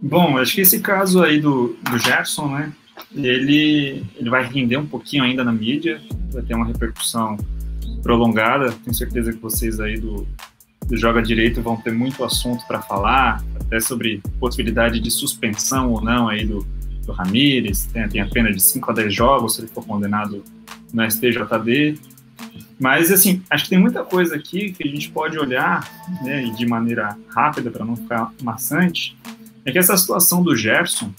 Bom, acho que esse caso aí do Gerson, né, ele vai render um pouquinho ainda na mídia, vai ter uma repercussão prolongada. Tenho certeza que vocês aí do Joga Direito vão ter muito assunto para falar, até sobre possibilidade de suspensão ou não aí do Ramírez. Tem a pena de 5 a 10 jogos se ele for condenado no STJD. Mas, assim, acho que tem muita coisa aqui que a gente pode olhar, né, e de maneira rápida para não ficar maçante, é que essa situação do Gerson,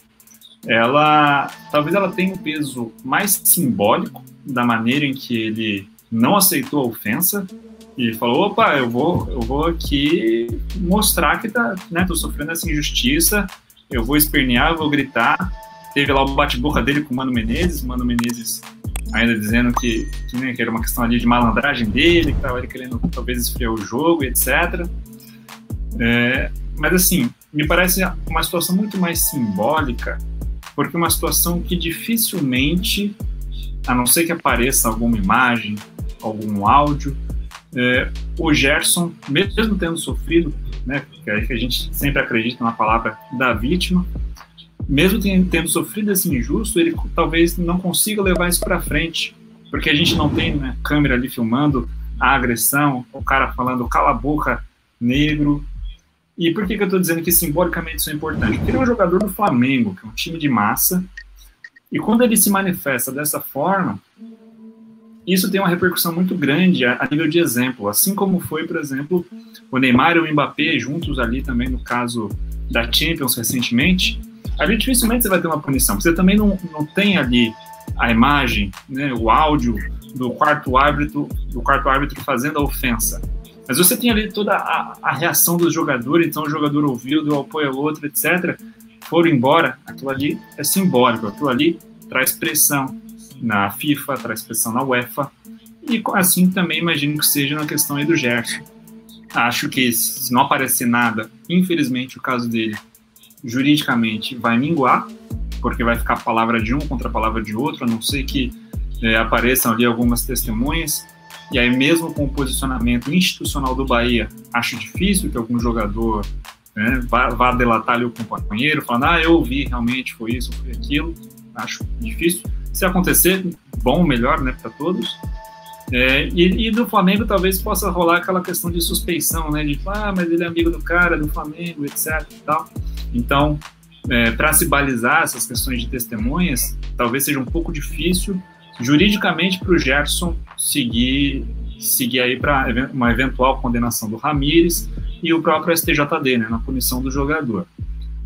talvez ela tenha um peso mais simbólico da maneira em que ele não aceitou a ofensa e falou, opa, eu vou aqui mostrar que tô sofrendo essa injustiça, eu vou espernear, eu vou gritar. Teve lá o bate-boca dele com o Mano Menezes ainda dizendo que era uma questão ali de malandragem dele, que estava ele querendo talvez esfriar o jogo, etc. Mas, assim, me parece uma situação muito mais simbólica, porque é uma situação que dificilmente, a não ser que apareça alguma imagem, algum áudio, o Gerson, mesmo tendo sofrido, né, porque é aí que a gente sempre acredita na palavra da vítima, mesmo tendo sofrido esse injusto, ele talvez não consiga levar isso para frente, porque a gente não tem, né, câmera ali filmando a agressão, o cara falando cala a boca, negro. E por que eu estou dizendo que simbolicamente isso é importante? Porque ele é um jogador do Flamengo, que é um time de massa, e quando ele se manifesta dessa forma, isso tem uma repercussão muito grande a nível de exemplo, assim como foi, por exemplo, o Neymar e o Mbappé juntos ali também no caso da Champions recentemente. Ali dificilmente você vai ter uma punição, porque você também não tem ali a imagem, né, o áudio do quarto árbitro fazendo a ofensa. Mas você tem ali toda a reação dos jogadores, então o jogador ouviu, deu apoio ao outro, etc. Foram embora, aquilo ali é simbólico, aquilo ali traz pressão na FIFA, traz pressão na UEFA, e assim também imagino que seja na questão aí do Gerson. Acho que se não aparecer nada, infelizmente o caso dele, juridicamente, vai minguar, porque vai ficar a palavra de um contra a palavra de outro, a não ser que apareçam ali algumas testemunhas. E aí, mesmo com o posicionamento institucional do Bahia, acho difícil que algum jogador, né, vá delatar ali o companheiro, falando, eu ouvi, realmente foi isso, foi aquilo. Acho difícil. Se acontecer, bom, melhor, né, para todos. E do Flamengo talvez possa rolar aquela questão de suspeição, né, de mas ele é amigo do cara, do Flamengo, etc. E tal. Então, para se balizar essas questões de testemunhas, talvez seja um pouco difícil juridicamente para o Gerson seguir aí para uma eventual condenação do Ramírez e o próprio STJD, né, na punição do jogador.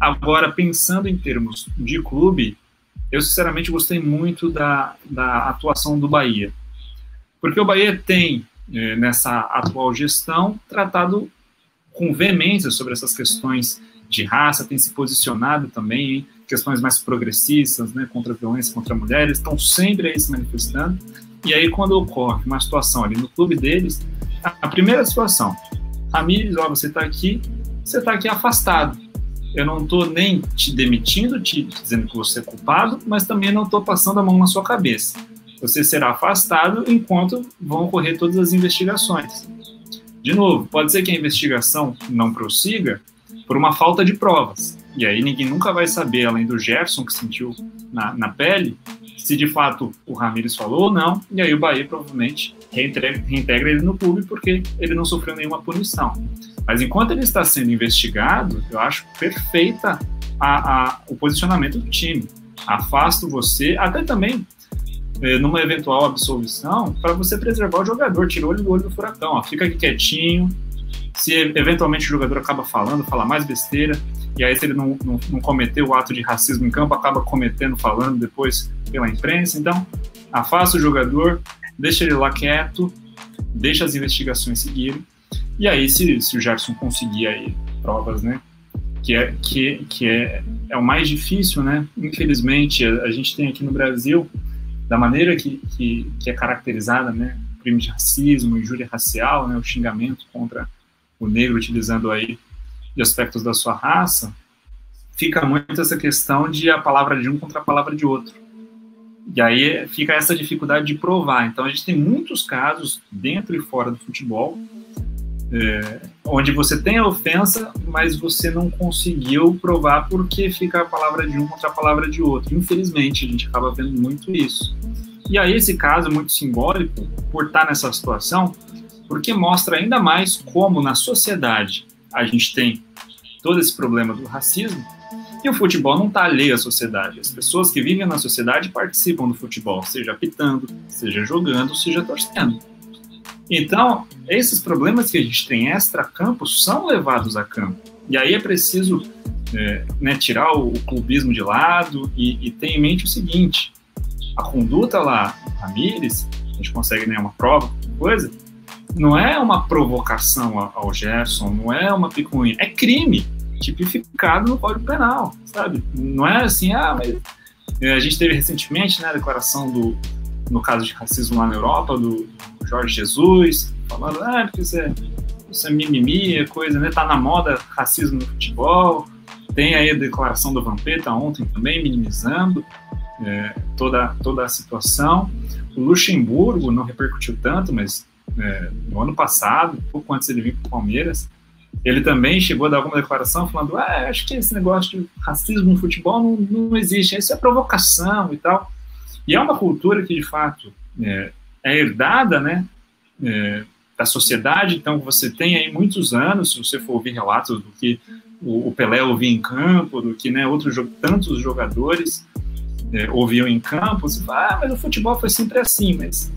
Agora, pensando em termos de clube, eu sinceramente gostei muito da atuação do Bahia, porque o Bahia tem, nessa atual gestão, tratado com veemência sobre essas questões de raça, tem se posicionado também em questões mais progressistas, né, contra a violência contra mulheres, estão sempre aí se manifestando. E aí, quando ocorre uma situação ali no clube deles, a primeira situação, Ramírez, você está aqui afastado. Eu não estou nem te demitindo, te dizendo que você é culpado, mas também não estou passando a mão na sua cabeça. Você será afastado enquanto vão ocorrer todas as investigações. De novo, pode ser que a investigação não prossiga por uma falta de provas. E aí ninguém nunca vai saber, além do Gerson, que sentiu na pele, se de fato o Ramírez falou ou não, e aí o Bahia provavelmente reintegra ele no clube porque ele não sofreu nenhuma punição. Mas enquanto ele está sendo investigado, eu acho perfeita o posicionamento do time. Afasto você, até também numa eventual absolvição, para você preservar o jogador, tirou ele do olho do furacão, fica aqui quietinho. Se eventualmente o jogador acaba fala mais besteira, e aí se ele não cometeu o ato de racismo em campo, acaba falando depois pela imprensa. Então, afasta o jogador, deixa ele lá quieto, deixa as investigações seguirem, e aí se o Gerson conseguir aí provas, né, que é o mais difícil, né, infelizmente, a gente tem aqui no Brasil, da maneira que é caracterizada, né, crime de racismo, injúria racial, né, o xingamento contra o negro utilizando aí de aspectos da sua raça, fica muito essa questão de a palavra de um contra a palavra de outro. E aí fica essa dificuldade de provar. Então a gente tem muitos casos dentro e fora do futebol, onde você tem a ofensa, mas você não conseguiu provar porque fica a palavra de um contra a palavra de outro. Infelizmente, a gente acaba vendo muito isso. E aí esse caso é muito simbólico por estar nessa situação, porque mostra ainda mais como na sociedade a gente tem todo esse problema do racismo e o futebol não está alheio à sociedade. As pessoas que vivem na sociedade participam do futebol, seja apitando, seja jogando, seja torcendo. Então, esses problemas que a gente tem extra-campo são levados a campo. E aí é preciso tirar o clubismo de lado e ter em mente o seguinte: a conduta lá, Ramírez, a gente consegue uma prova, coisa, não é uma provocação ao Gerson, não é uma picuinha, é crime tipificado no Código Penal, sabe? Não é assim, mas a gente teve recentemente, a declaração no caso de racismo lá na Europa, do Jorge Jesus, falando, porque isso é mimimi, coisa, tá na moda racismo no futebol. Tem aí a declaração do Vampeta ontem também, minimizando toda a situação. O Luxemburgo não repercutiu tanto, mas no ano passado, pouco antes ele vir para o Palmeiras, ele também chegou a dar alguma declaração falando, acho que esse negócio de racismo no futebol não existe, isso é provocação e tal. E é uma cultura que, de fato, é herdada, da sociedade. Então, você tem aí muitos anos, se você for ouvir relatos do que o Pelé ouvia em campo, do que tantos jogadores ouviam em campo, você fala, mas o futebol foi sempre assim, mas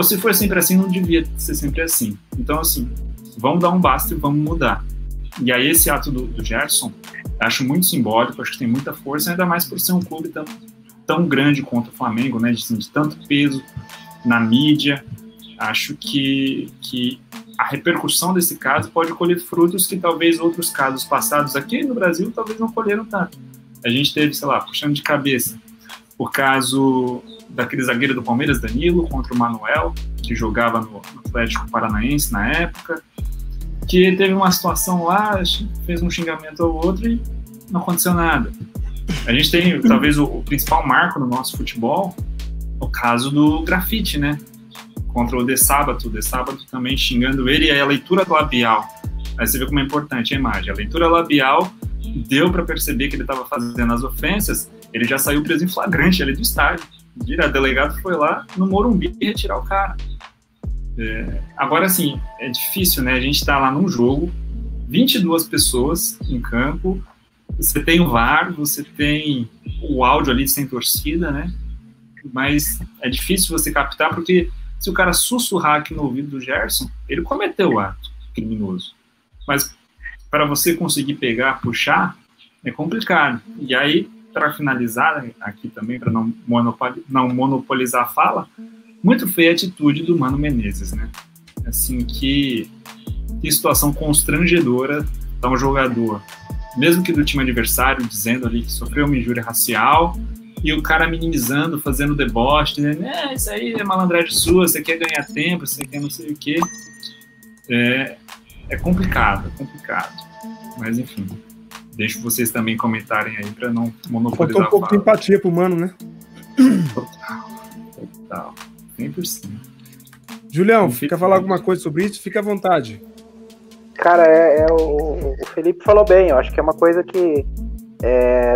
se foi sempre assim, não devia ser sempre assim. Então, assim, vamos dar um basta e vamos mudar. E aí esse ato do Gerson, acho muito simbólico, acho que tem muita força, ainda mais por ser um clube tão grande contra o Flamengo, de tanto peso na mídia. Acho que a repercussão desse caso pode colher frutos que talvez outros casos passados aqui no Brasil talvez não colheram tanto. A gente teve, puxando de cabeça, o caso daquele zagueiro do Palmeiras, Danilo, contra o Manuel, que jogava no Atlético Paranaense na época, que teve uma situação lá, fez um xingamento ao outro e não aconteceu nada. A gente tem, talvez, o principal marco no nosso futebol, o caso do grafite, contra o De Sábato também xingando ele, e aí a leitura labial. Aí você vê como é importante a imagem. A leitura labial deu para perceber que ele estava fazendo as ofensas, ele já saiu preso em flagrante ali do estádio. O delegado foi lá no Morumbi retirar o cara. Agora, assim, é difícil, a gente está lá num jogo, 22 pessoas em campo, você tem o VAR, você tem o áudio ali sem torcida, mas é difícil você captar, porque se o cara sussurrar aqui no ouvido do Gerson, ele cometeu o ato criminoso. Mas para você conseguir pegar, puxar, é complicado. E aí, para finalizar aqui também, para não monopolizar a fala, muito feia a atitude do Mano Menezes, Assim, que situação constrangedora para um jogador, mesmo que do time adversário, dizendo ali que sofreu uma injúria racial, e o cara minimizando, fazendo deboche, dizendo, isso aí é malandragem sua, você quer ganhar tempo, você quer não sei o quê. É complicado. Mas, enfim, deixo vocês também comentarem aí para não monopolizar. Faltou um pouco de empatia pro Mano, Total. 100%. Julião, quer falar alguma coisa sobre isso? Fica à vontade. Cara, o Felipe falou bem, eu acho que é uma coisa que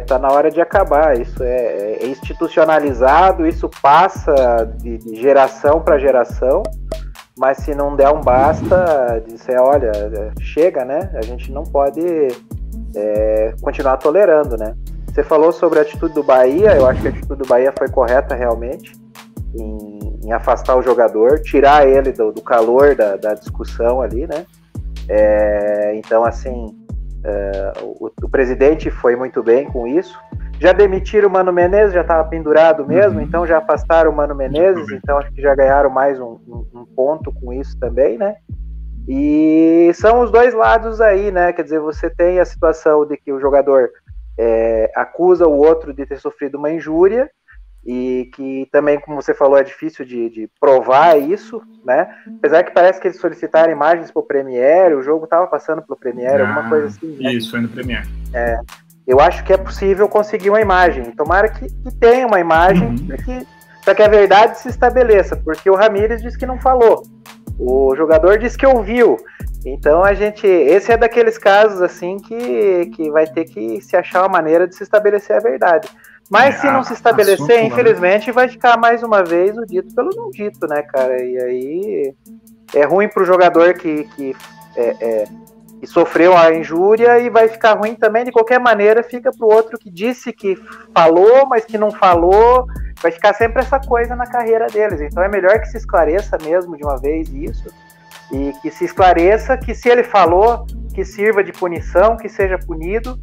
tá na hora de acabar. Isso é institucionalizado, isso passa de geração para geração, mas se não der um basta, dizer, olha, chega, A gente não pode continuar tolerando, Você falou sobre a atitude do Bahia, eu acho que a atitude do Bahia foi correta realmente, em afastar o jogador, tirar ele do calor da discussão ali, Então, assim, o presidente foi muito bem com isso. Já demitiram o Mano Menezes, já estava pendurado mesmo, então já afastaram o Mano Menezes, então acho que já ganharam mais um ponto com isso também, E são os dois lados aí, Quer dizer, você tem a situação de que o jogador acusa o outro de ter sofrido uma injúria, e que também, como você falou, é difícil de provar isso, Apesar que parece que eles solicitaram imagens para o Premiere, o jogo estava passando pelo Premiere, alguma coisa assim. Isso, foi no Premiere. Eu acho que é possível conseguir uma imagem. Tomara que tenha uma imagem para que a verdade se estabeleça, porque o Ramírez disse que não falou. O jogador disse que ouviu. Então esse é daqueles casos assim que vai ter que se achar uma maneira de se estabelecer a verdade. Mas se não se estabelecer, infelizmente, vai ficar mais uma vez o dito pelo não dito, né, cara? E aí é ruim pro jogador que sofreu a injúria, e vai ficar ruim também, de qualquer maneira, fica pro outro que disse que falou, mas que não falou. Vai ficar sempre essa coisa na carreira deles. Então é melhor que se esclareça mesmo de uma vez isso, e que se esclareça que se ele falou, que sirva de punição, que seja punido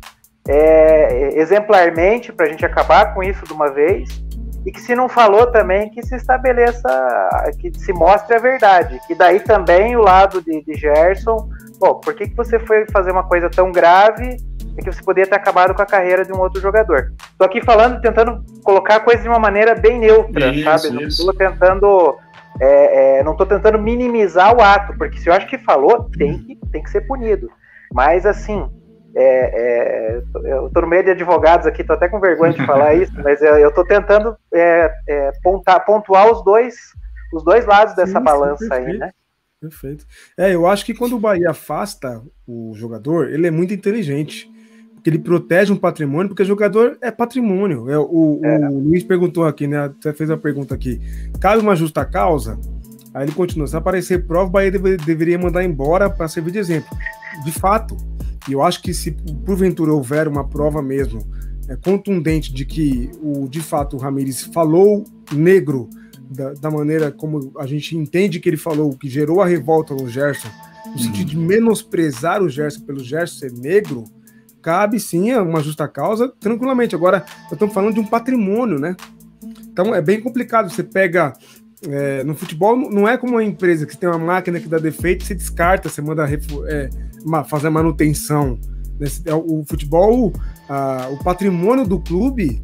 exemplarmente, pra gente acabar com isso de uma vez, e que se não falou também, que se estabeleça, que se mostre a verdade, que daí também o lado de Gerson, por que você foi fazer uma coisa tão grave e que você poderia ter acabado com a carreira de um outro jogador? Tô aqui falando, tentando colocar a coisa de uma maneira bem neutra, sabe? Não estou tentando não tô tentando minimizar o ato, porque se eu acho que falou, tem que ser punido. Mas assim, eu tô no meio de advogados aqui, tô até com vergonha de falar isso, mas eu tô tentando pontuar os dois lados dessa balança aí, né? Perfeito. Eu acho que quando o Bahia afasta o jogador, ele é muito inteligente, porque ele protege um patrimônio, porque o jogador é patrimônio. O Luiz perguntou aqui, né? Você fez a pergunta aqui. Cabe uma justa causa? Aí ele continua. Se aparecer prova, o Bahia deveria mandar embora para servir de exemplo. De fato. E eu acho que se porventura houver uma prova mesmo contundente de que de fato o Ramírez falou negro da maneira como a gente entende que ele falou, que gerou a revolta no Gerson, no sentido de menosprezar o Gerson pelo Gerson ser negro, cabe sim uma justa causa tranquilamente. Agora, nós estamos falando de um patrimônio, né? Então é bem complicado. Você pega no futebol, não é como uma empresa que tem uma máquina que dá defeito, você descarta, você manda fazer a manutenção. O futebol, o patrimônio do clube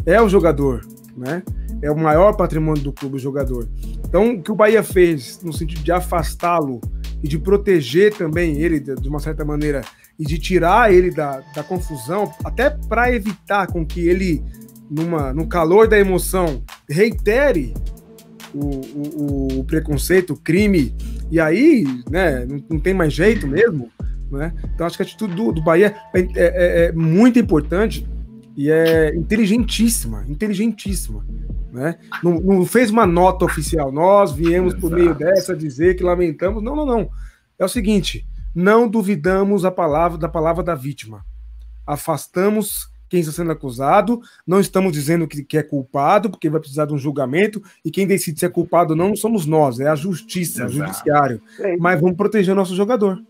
é o jogador, né? É o maior patrimônio do clube, o jogador. Então, o que o Bahia fez no sentido de afastá-lo e de proteger também ele de uma certa maneira e de tirar ele da confusão, até para evitar com que ele, no calor da emoção, reitere o preconceito, o crime, e aí, né, não tem mais jeito mesmo, né? Então acho que a atitude do Bahia é muito importante e é inteligentíssima, né? Não fez uma nota oficial, nós viemos por meio dessa dizer que lamentamos, não, é o seguinte, não duvidamos da palavra da vítima, afastamos quem está sendo acusado, não estamos dizendo que é culpado, porque vai precisar de um julgamento, e quem decide se é culpado ou não somos nós, é a justiça, o judiciário. Mas vamos proteger o nosso jogador.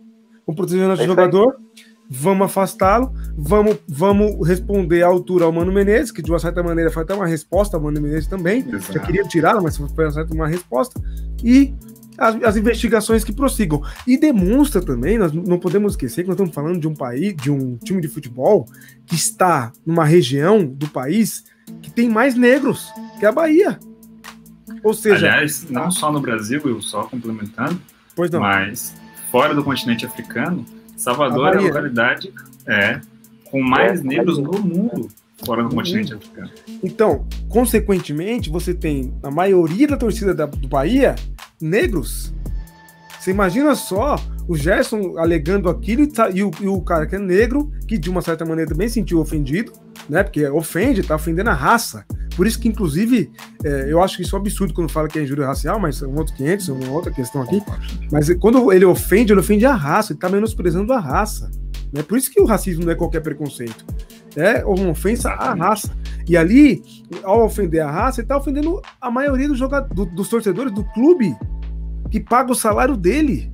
Vamos afastá-lo, vamos responder à altura ao Mano Menezes, que de uma certa maneira foi até uma resposta ao Mano Menezes também, já queria tirá-lo, mas foi uma resposta, e as investigações que prossigam. E demonstra também, nós não podemos esquecer que nós estamos falando de um país, de um time de futebol que está numa região do país que tem mais negros que a Bahia. Ou seja... Aliás, não só no Brasil, eu só complementando, mas fora do continente africano, Salvador é a localidade com mais negros no mundo, fora do continente africano. Então, consequentemente, você tem a maioria da torcida do Bahia negros. Você imagina só o Gerson alegando aquilo e o cara que é negro, que de uma certa maneira também se sentiu ofendido, né? Porque tá ofendendo a raça. Por isso que, inclusive, eu acho que isso é um absurdo quando fala que é injúria racial, mas são outros 500, é uma outra questão aqui. Mas quando ele ofende a raça, ele está menosprezando a raça. Né? Por isso que o racismo não é qualquer preconceito. É uma ofensa à raça. E ali, ao ofender a raça, ele está ofendendo a maioria dos torcedores do clube que paga o salário dele.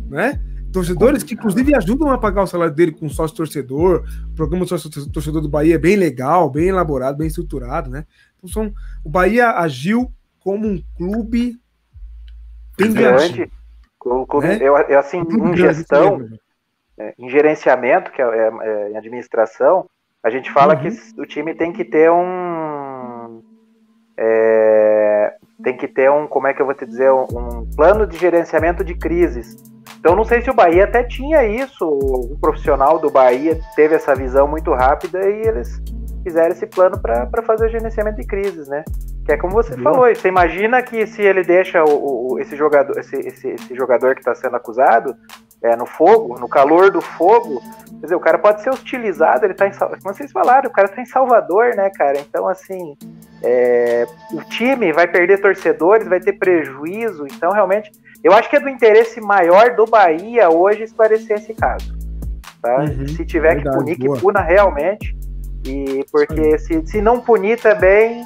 Né? Torcedores que, inclusive, ajudam a pagar o salário dele com sócio-torcedor. O programa sócio-torcedor do Bahia é bem legal, bem elaborado, bem estruturado, né? Então, o Bahia agiu como um clube bem grande. Né? Eu assim, em gestão, em gerenciamento, que em administração, a gente fala que o time tem que ter como é que eu vou te dizer, um plano de gerenciamento de crises. Então, não sei se o Bahia até tinha isso, o profissional do Bahia teve essa visão muito rápida e eles fizeram esse plano para fazer o gerenciamento de crises, né? Que é como você falou, você imagina que se ele deixa esse jogador que está sendo acusado no fogo, no calor do fogo, quer dizer, o cara pode ser hostilizado, ele tá como vocês falaram, o cara tá em Salvador, né, cara? Então, assim, o time vai perder torcedores, vai ter prejuízo, então, realmente, eu acho que é do interesse maior do Bahia hoje esclarecer esse caso, tá? Se tiver que punir, que puna realmente, e porque se não punir também...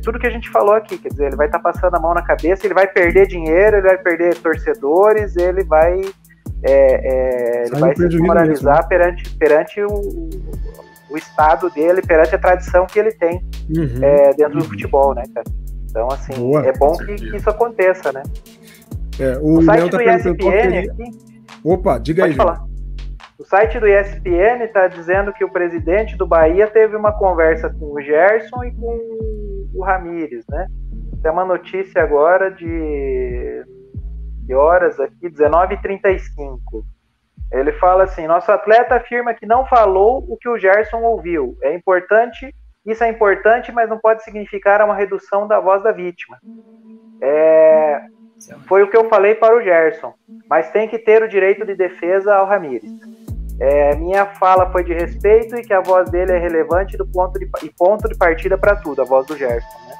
tudo que a gente falou aqui, quer dizer, ele vai estar passando a mão na cabeça, ele vai perder dinheiro, ele vai perder torcedores, ele vai se desmoralizar perante o estado dele, perante a tradição que ele tem dentro do futebol, né, cara? Então, assim, é bom que isso aconteça, né? O site do ESPN aqui... Opa, diga aí, falar. O site do ESPN está dizendo que o presidente do Bahia teve uma conversa com o Gerson e com o Ramírez, né? Tem uma notícia agora de horas aqui, 19h35. Ele fala assim, nosso atleta afirma que não falou o que o Gerson ouviu. Isso é importante, mas não pode significar uma redução da voz da vítima. Foi o que eu falei para o Gerson, mas tem que ter o direito de defesa ao Ramírez. Minha fala foi de respeito e que a voz dele é relevante ponto de partida para tudo, a voz do Gerson, né?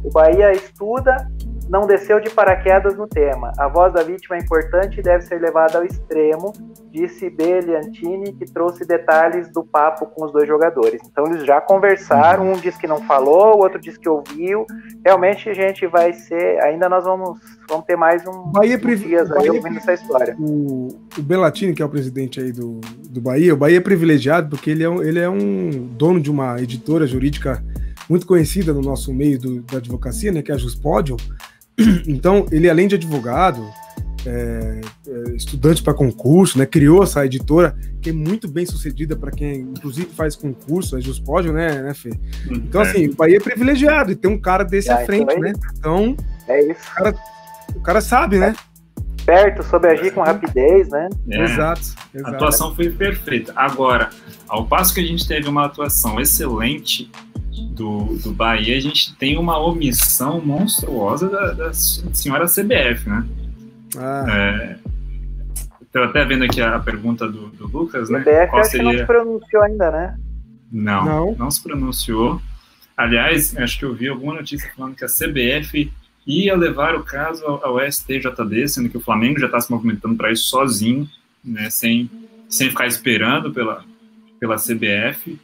O Bahia estuda, não desceu de paraquedas no tema. A voz da vítima é importante e deve ser levada ao extremo, disse Beliantini, que trouxe detalhes do papo com os dois jogadores. Então eles já conversaram, um disse que não falou, o outro disse que ouviu. Realmente a gente vai ser, ainda nós vamos ter mais dias aí ouvindo essa história. O Bellatini, que é o presidente aí do Bahia, o Bahia é privilegiado porque ele é um dono de uma editora jurídica muito conhecida no nosso meio da advocacia, né, que é a Juspodium. Então, ele, além de advogado, estudante para concurso, né, criou essa editora, que é muito bem sucedida para quem, inclusive, faz concurso, a Juspodium, né, Fê? Então, assim, o Bahia é privilegiado e tem um cara desse à frente, né? Então, isso. O cara sabe, né? Perto, soube agir com rapidez, né? Exato. A atuação foi perfeita. Agora, ao passo que a gente teve uma atuação excelente do Bahia, a gente tem uma omissão monstruosa da senhora CBF, né? Estou até vendo aqui a pergunta do Lucas, né? CBF acho que não se pronunciou ainda, né? Não se pronunciou. Aliás, acho que eu vi alguma notícia falando que a CBF ia levar o caso ao STJD, sendo que o Flamengo já está se movimentando para isso sozinho, né? Sem ficar esperando pela CBF.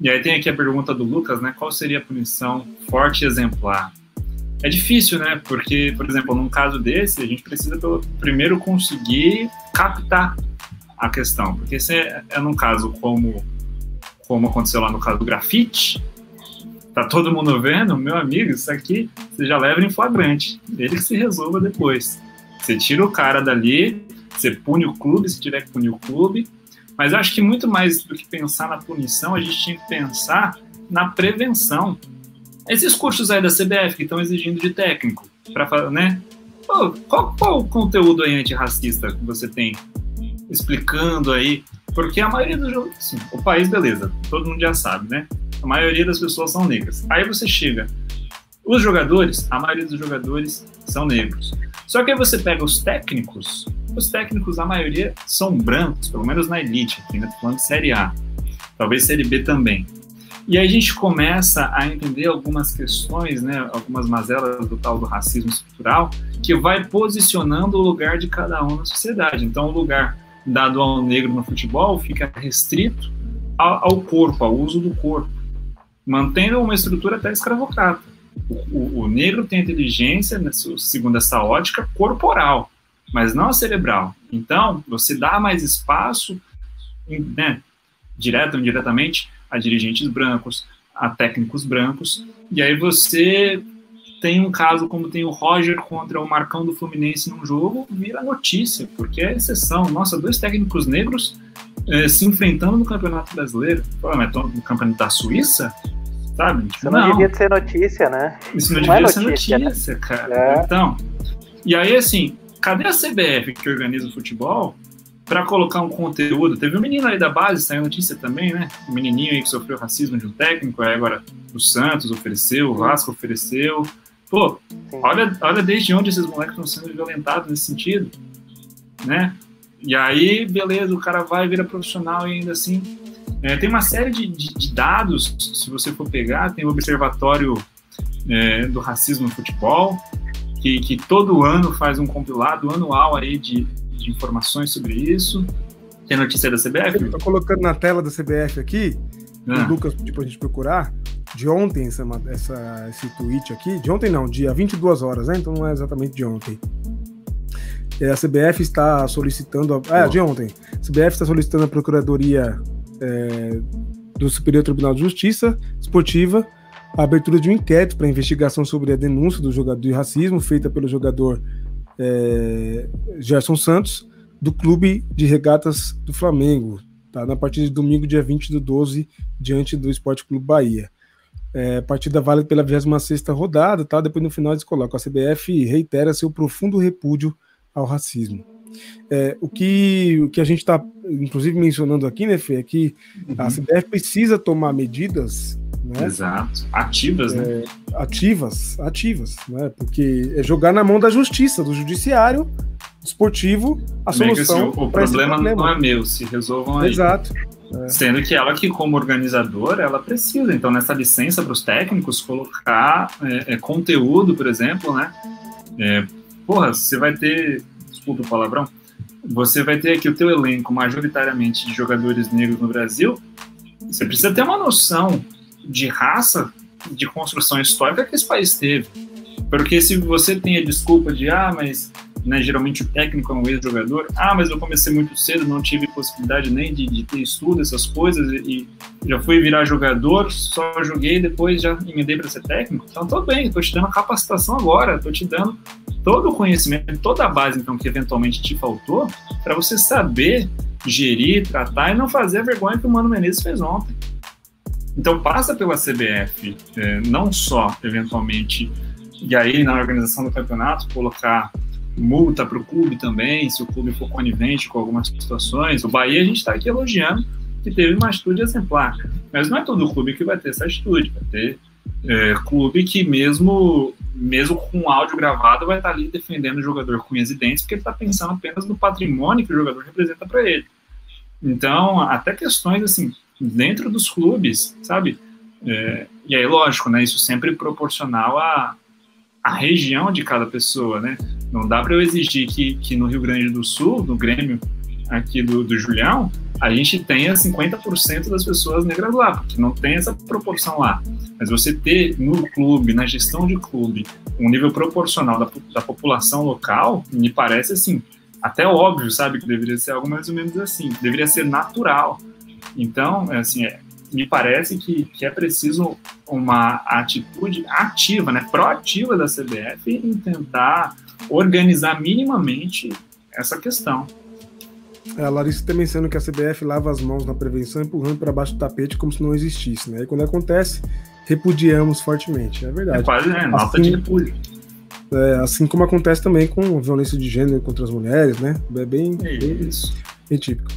E aí tem aqui a pergunta do Lucas, né? Qual seria a punição forte e exemplar? É difícil, né? Porque, por exemplo, num caso desse, a gente precisa primeiro conseguir captar a questão. Porque se é num caso como aconteceu lá no caso do grafite, tá todo mundo vendo, meu amigo, isso aqui você já leva em flagrante. Ele que se resolva depois. Você tira o cara dali, você pune o clube, se tiver que punir o clube. Mas eu acho que muito mais do que pensar na punição, a gente tinha que pensar na prevenção. Esses cursos aí da CBF que estão exigindo de técnico, né? Qual o conteúdo aí antirracista que você tem explicando aí? Porque a maioria dos jogos, assim, o país, beleza, todo mundo já sabe, né? A maioria das pessoas são negras. Aí você chega, os jogadores, a maioria dos jogadores são negros. Só que aí você pega os técnicos, a maioria são brancos, pelo menos na elite, aqui, né? Tô falando de Série A, talvez Série B também. E aí a gente começa a entender algumas questões, né, algumas mazelas do tal do racismo estrutural, que vai posicionando o lugar de cada um na sociedade. Então o lugar dado ao negro no futebol fica restrito ao corpo, ao uso do corpo, mantendo uma estrutura até escravocrata. O negro tem inteligência, segundo essa ótica, corporal, mas não a cerebral. Então, você dá mais espaço, né, direto ou indiretamente, a dirigentes brancos, a técnicos brancos, e aí você tem um caso como tem o Roger contra o Marcão do Fluminense num jogo, vira notícia, porque é exceção. Nossa, 2 técnicos negros se enfrentando no Campeonato Brasileiro. Pô, mas no Campeonato da Suíça? Sabe? Isso não devia ser notícia, né? Isso não devia ser notícia, cara. Então, e aí assim, cadê a CBF que organiza o futebol para colocar um conteúdo. Teve um menino aí da base, saiu notícia também, né? Um menininho aí que sofreu racismo de um técnico, aí agora o Santos ofereceu, o Vasco ofereceu. Pô, olha desde onde esses moleques estão sendo violentados nesse sentido, né? E aí, beleza, o cara vai, vira profissional e ainda assim... tem uma série de dados, se você for pegar, tem o Observatório do Racismo no Futebol, que todo ano faz um compilado anual aí de informações sobre isso. Tem notícia da CBF? Eu tô colocando na tela da CBF aqui, o Lucas pediu pra gente procurar, de ontem esse tweet aqui, de ontem não, dia 22 horas, né? Então não é exatamente de ontem. A CBF está solicitando, de ontem, a CBF está solicitando a Procuradoria do Superior Tribunal de Justiça Esportiva a abertura de um inquérito para investigação sobre a denúncia do jogador de racismo feita pelo jogador Gerson Santos, do Clube de Regatas do Flamengo, tá? Na partida de domingo, dia 20/12, diante do Sport Clube Bahia. Partida válida pela 26ª rodada, tá? Depois no final eles colocam: a CBF reitera seu profundo repúdio ao racismo. O que a gente está, inclusive, mencionando aqui, né, Fê, é que a CBF precisa tomar medidas, né? Exato. Ativas, né? Ativas, né? Porque é jogar na mão da justiça, do judiciário esportivo, a solução. Assim, o problema não é meu, se resolvam aí. Exato. Sendo que ela, que como organizadora, ela precisa, então, nessa licença para os técnicos, colocar conteúdo, por exemplo, né? Você vai ter, desculpa o palavrão, você vai ter aqui o teu elenco majoritariamente de jogadores negros no Brasil, você precisa ter uma noção de raça, de construção histórica que esse país teve. Porque se você tem a desculpa de, mas né, geralmente o técnico é um ex-jogador, mas eu comecei muito cedo, não tive possibilidade nem de ter estudo, essas coisas, e já fui virar jogador, só joguei e depois já emendei para ser técnico, então tudo bem, estou te dando a capacitação agora, estou te dando todo o conhecimento, toda a base então que eventualmente te faltou, para você saber gerir, tratar e não fazer a vergonha que o Mano Menezes fez ontem. Então passa pela CBF, não só eventualmente, e aí na organização do campeonato colocar multa para o clube também, se o clube for conivente com algumas situações. O Bahia a gente está aqui elogiando que teve uma atitude exemplar, mas não é todo clube que vai ter essa atitude, vai ter clube que mesmo com áudio gravado vai estar ali defendendo o jogador com unhas e dentes, porque ele está pensando apenas no patrimônio que o jogador representa para ele. Então, até questões assim, dentro dos clubes, sabe? E aí, lógico, né, isso sempre proporcional à região de cada pessoa, né? Não dá para eu exigir que no Rio Grande do Sul, no Grêmio aqui do Julião, a gente tenha 50% das pessoas negras lá, porque não tem essa proporção lá. Mas você ter no clube, na gestão de clube, um nível proporcional da população local, me parece assim, até óbvio, sabe, que deveria ser algo mais ou menos assim, deveria ser natural. Então, assim, me parece que é preciso uma atitude ativa, né, proativa da CBF em tentar organizar minimamente essa questão. A Larissa está mencionando que a CBF lava as mãos na prevenção, empurrando para baixo do tapete como se não existisse, né? E quando acontece, repudiamos fortemente, é verdade. Quase, nota de repúdio. Assim como acontece também com violência de gênero contra as mulheres, né? Bem típico.